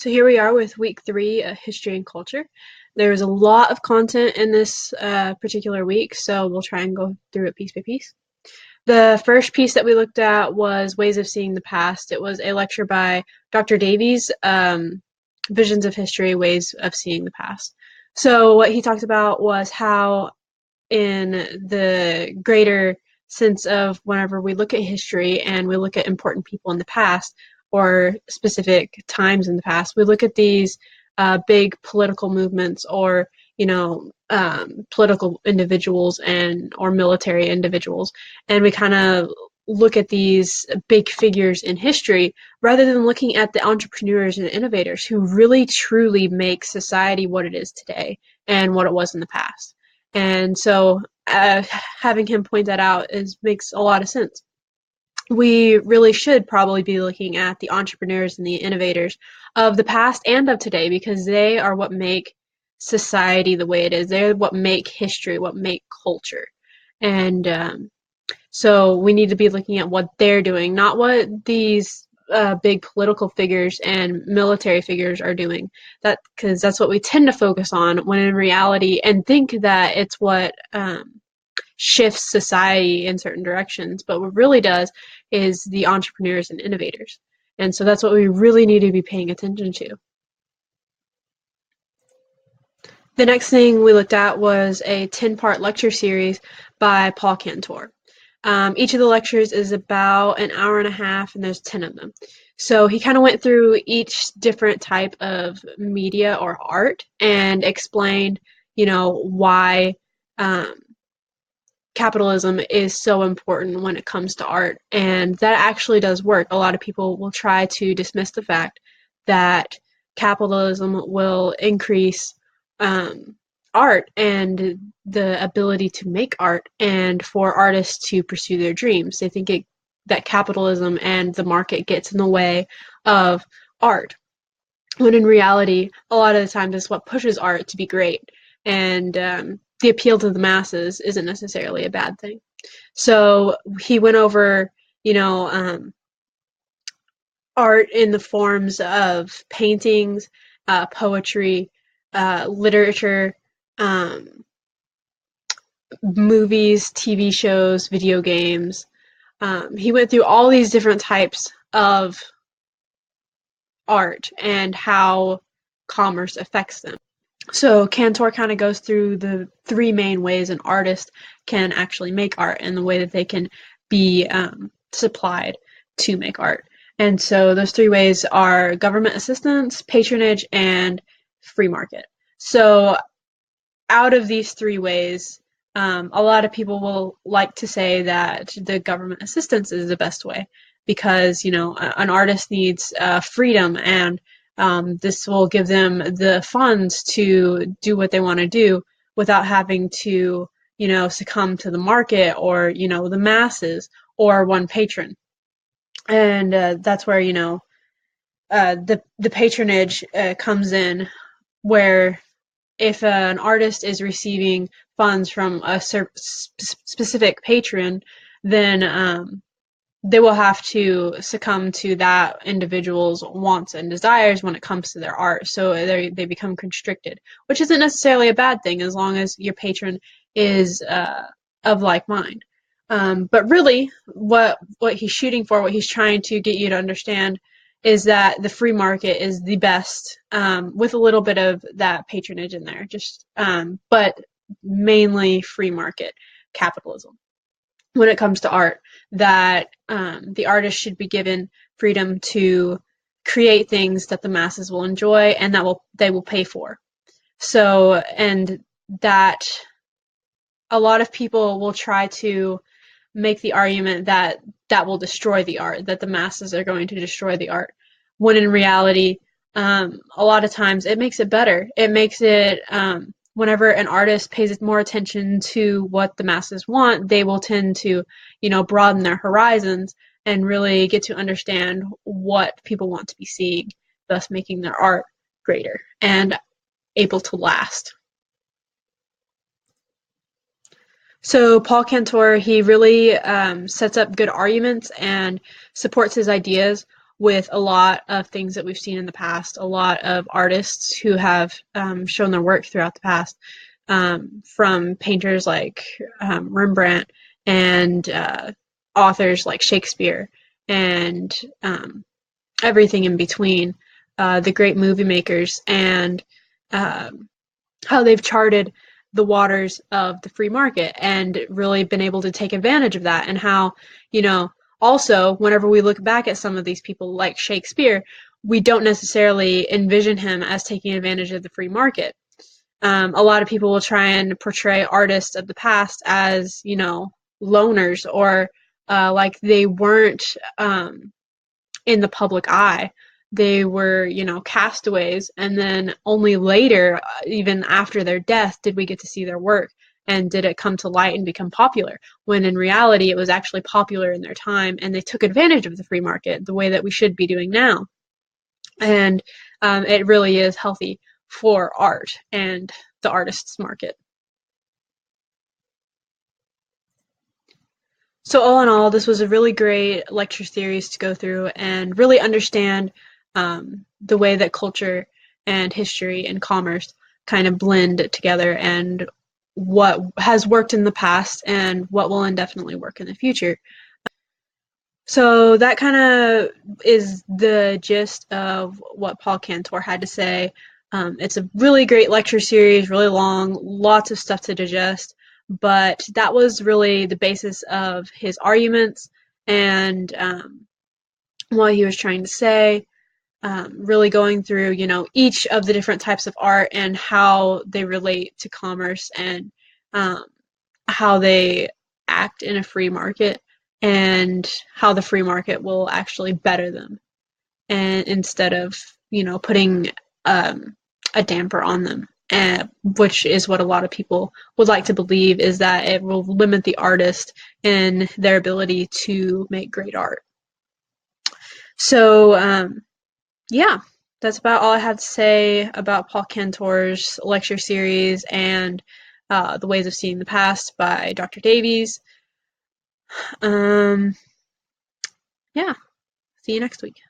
So here we are with week 3, history and culture. There's a lot of content in this particular week, so we'll try and go through it piece by piece. The first piece that we looked at was Ways of Seeing the Past. It was a lecture by Dr. Davies, Visions of History, Ways of Seeing the Past. So what he talked about was how in the greater sense of whenever we look at history and we look at important people in the past or specific times in the past, we look at these big political movements or political individuals and or military individuals, and we kind of look at these big figures in history rather than looking at the entrepreneurs and innovators who really truly make society what it is today and what it was in the past. And so having him point that out makes a lot of sense. We really should probably be looking at the entrepreneurs and the innovators of the past and of today because they are what make society the way it is. They're what make history, what make culture. And so we need to be looking at what they're doing, not what these big political figures and military figures are doing. Because that's what we tend to focus on when in reality, and think that it's what shifts society in certain directions. But what really does is the entrepreneurs and innovators. And so that's what we really need to be paying attention to. The next thing we looked at was a 10-part lecture series by Paul Cantor. Each of the lectures is about an hour and a half, and there's 10 of them. So he kind of went through each different type of media or art and explained, why capitalism is so important when it comes to art. And that actually does work. A lot of people will try to dismiss the fact that capitalism will increase art and the ability to make art and for artists to pursue their dreams. They think that capitalism and the market gets in the way of art, when in reality, a lot of the times it's what pushes art to be great. And the appeal to the masses isn't necessarily a bad thing. So he went over, art in the forms of paintings, poetry, literature, movies, TV shows, video games. He went through all these different types of art and how commerce affects them. So Cantor kind of goes through the 3 main ways an artist can actually make art and the way that they can be supplied to make art. And so those 3 ways are government assistance, patronage, and free market. So out of these 3 ways, a lot of people will like to say that the government assistance is the best way because, an artist needs freedom, and this will give them the funds to do what they want to do without having to, succumb to the market or, the masses or one patron. And that's where, the patronage comes in, where if an artist is receiving funds from a specific patron, then they will have to succumb to that individual's wants and desires when it comes to their art. So they become constricted, which isn't necessarily a bad thing as long as your patron is of like mind. But really, what he's shooting for, what he's trying to get you to understand, is that the free market is the best, with a little bit of that patronage in there, but mainly free market capitalism. When it comes to art, that the artist should be given freedom to create things that the masses will enjoy and that they will pay for. So, and that a lot of people will try to make the argument that that will destroy the art, that the masses are going to destroy the art, when in reality, a lot of times it makes it better. It makes it, whenever an artist pays more attention to what the masses want, they will tend to, broaden their horizons and really get to understand what people want to be seeing, thus making their art greater and able to last. So Paul Cantor, he really sets up good arguments and supports his ideas with a lot of things that we've seen in the past, a lot of artists who have shown their work throughout the past, from painters like Rembrandt and authors like Shakespeare and everything in between, the great movie makers, and how they've charted the waters of the free market and really been able to take advantage of that, and how, you know, also whenever we look back at some of these people like Shakespeare, we don't necessarily envision him as taking advantage of the free market. A lot of people will try and portray artists of the past as, you know, loners, or like they weren't in the public eye. They were, you know, castaways, and then only later, even after their death, did we get to see their work and did it come to light and become popular. When in reality, it was actually popular in their time, and they took advantage of the free market the way that we should be doing now. And it really is healthy for art and the artist's market. So all in all, this was a really great lecture series to go through and really understand the way that culture and history and commerce kind of blend together, and what has worked in the past and what will indefinitely work in the future. So that kind of is the gist of what Paul Cantor had to say. It's a really great lecture series, really long, lots of stuff to digest, but that was really the basis of his arguments and what he was trying to say. Really going through, you know, each of the different types of art and how they relate to commerce, and um, how they act in a free market, and how the free market will actually better them, and instead of, you know, putting a damper on them, which is what a lot of people would like to believe, is that it will limit the artist in their ability to make great art. So yeah, that's about all I have to say about Paul Cantor's lecture series and The Ways of Seeing the Past by Dr. Davies. Um, yeah, see you next week.